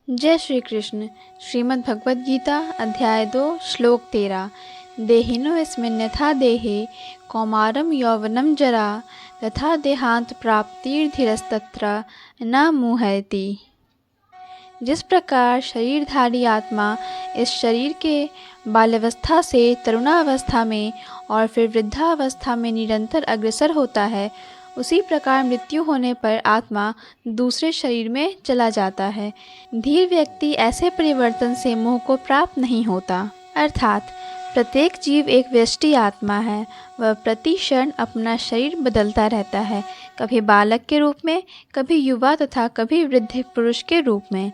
जय श्री कृष्ण। श्रीमद् भगवद गीता अध्याय 2 श्लोक 13। देहिनो यस्मिन् यथा देहे कौमारं यौवनं जरा तथा देहांत प्राप्तिर्धीरस्तत्र न मुह्यति। जिस प्रकार शरीरधारी आत्मा इस शरीर के बाल्यावस्था से तरुणावस्था में और फिर वृद्धावस्था में निरंतर अग्रसर होता है, उसी प्रकार मृत्यु होने पर आत्मा दूसरे शरीर में चला जाता है। धीर व्यक्ति ऐसे परिवर्तन से मोह को प्राप्त नहीं होता। अर्थात प्रत्येक जीव एक व्यष्टि आत्मा है। वह प्रति क्षण अपना शरीर बदलता रहता है, कभी बालक के रूप में, कभी युवा तथा कभी वृद्ध पुरुष के रूप में।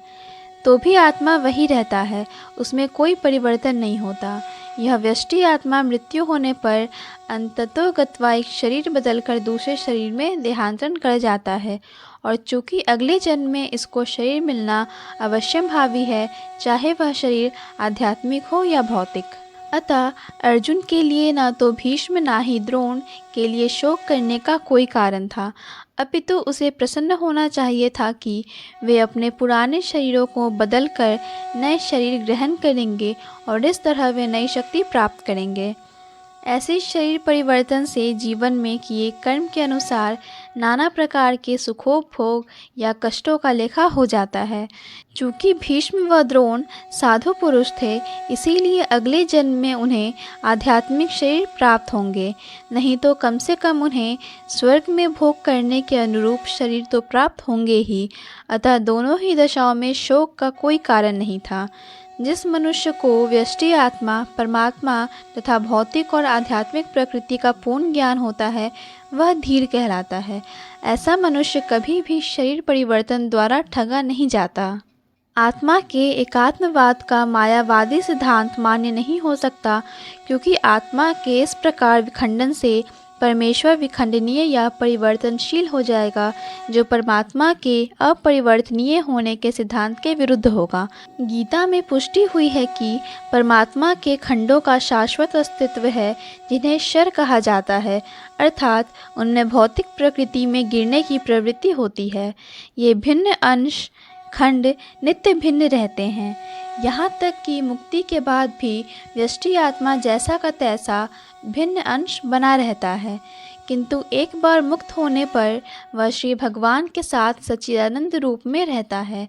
तो भी आत्मा वही रहता है, उसमें कोई परिवर्तन नहीं होता। यह व्यष्टि आत्मा मृत्यु होने पर अंततो गत्वा एक शरीर बदलकर दूसरे शरीर में देहांतरण कर जाता है, और चूँकि अगले जन्म में इसको शरीर मिलना अवश्यंभावी है, चाहे वह शरीर आध्यात्मिक हो या भौतिक। अतः अर्जुन के लिए न तो भीष्म न ही द्रोण के लिए शोक करने का कोई कारण था, अपितु उसे प्रसन्न होना चाहिए था कि वे अपने पुराने शरीरों को बदलकर नए शरीर ग्रहण करेंगे और इस तरह वे नई शक्ति प्राप्त करेंगे। ऐसे शरीर परिवर्तन से जीवन में किए कर्म के अनुसार नाना प्रकार के सुखोपभोग या कष्टों का लेखा हो जाता है। चूँकि भीष्म व द्रोण साधु पुरुष थे, इसीलिए अगले जन्म में उन्हें आध्यात्मिक शरीर प्राप्त होंगे, नहीं तो कम से कम उन्हें स्वर्ग में भोग करने के अनुरूप शरीर तो प्राप्त होंगे ही। अतः दोनों ही दशाओं में शोक का कोई कारण नहीं था। जिस मनुष्य को व्यष्टि आत्मा, परमात्मा तथा भौतिक और आध्यात्मिक प्रकृति का पूर्ण ज्ञान होता है, वह धीर कहलाता है। ऐसा मनुष्य कभी भी शरीर परिवर्तन द्वारा ठगा नहीं जाता। आत्मा के एकात्मवाद का मायावादी सिद्धांत मान्य नहीं हो सकता, क्योंकि आत्मा के इस प्रकार विखंडन से परमेश्वर विखंडनीय या परिवर्तनशील हो जाएगा, जो परमात्मा के अपरिवर्तनीय होने के सिद्धांत के विरुद्ध होगा। गीता में पुष्टि हुई है कि परमात्मा के खंडों का शाश्वत अस्तित्व है, जिन्हें क्षर कहा जाता है, अर्थात उनमें भौतिक प्रकृति में गिरने की प्रवृत्ति होती है। ये भिन्न अंश खंड नित्य भिन्न रहते हैं, यहाँ तक कि मुक्ति के बाद भी व्यष्टि आत्मा जैसा का तैसा भिन्न अंश बना रहता है, किंतु एक बार मुक्त होने पर वह श्री भगवान के साथ सच्चिदानंद रूप में रहता है।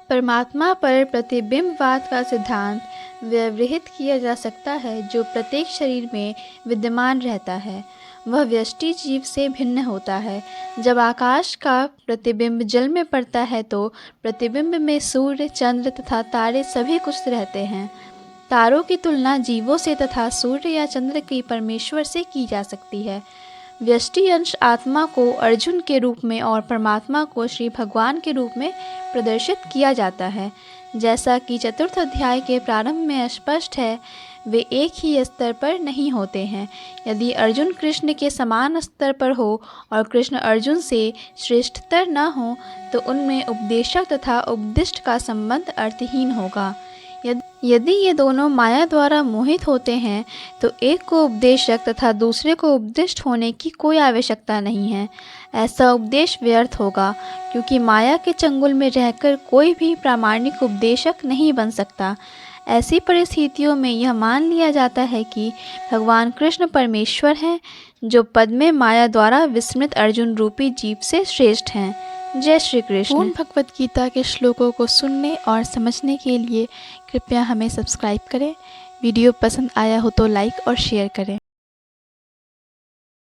परमात्मा पर प्रतिबिंबवाद का सिद्धांत व्यवहित किया जा सकता है, जो प्रत्येक शरीर में विद्यमान रहता है। वह व्यष्टि जीव से भिन्न होता है। जब आकाश का प्रतिबिंब जल में पड़ता है, तो प्रतिबिंब में सूर्य, चंद्र तथा तारे सभी कुछ रहते हैं। तारों की तुलना जीवों से तथा सूर्य या चंद्र की परमेश्वर से की जा सकती है। व्यष्टि अंश आत्मा को अर्जुन के रूप में और परमात्मा को श्री भगवान के रूप में प्रदर्शित किया जाता है। जैसा कि चतुर्थ अध्याय के प्रारंभ में स्पष्ट है, वे एक ही स्तर पर नहीं होते हैं। यदि अर्जुन कृष्ण के समान स्तर पर हो और कृष्ण अर्जुन से श्रेष्ठतर न हो, तो उनमें उपदेशक तथा उपदिष्ट का संबंध अर्थहीन होगा। यदि ये दोनों माया द्वारा मोहित होते हैं, तो एक को उपदेशक तथा दूसरे को उपदिष्ट होने की कोई आवश्यकता नहीं है। ऐसा उपदेश व्यर्थ होगा, क्योंकि माया के चंगुल में रहकर कोई भी प्रामाणिक उपदेशक नहीं बन सकता। ऐसी परिस्थितियों में यह मान लिया जाता है कि भगवान कृष्ण परमेश्वर हैं, जो पद में माया द्वारा विस्मृत अर्जुन रूपी जीव से श्रेष्ठ हैं। जय श्री कृष्ण। पूर्ण भगवद गीता के श्लोकों को सुनने और समझने के लिए कृपया हमें सब्सक्राइब करें। वीडियो पसंद आया हो तो लाइक और शेयर करें।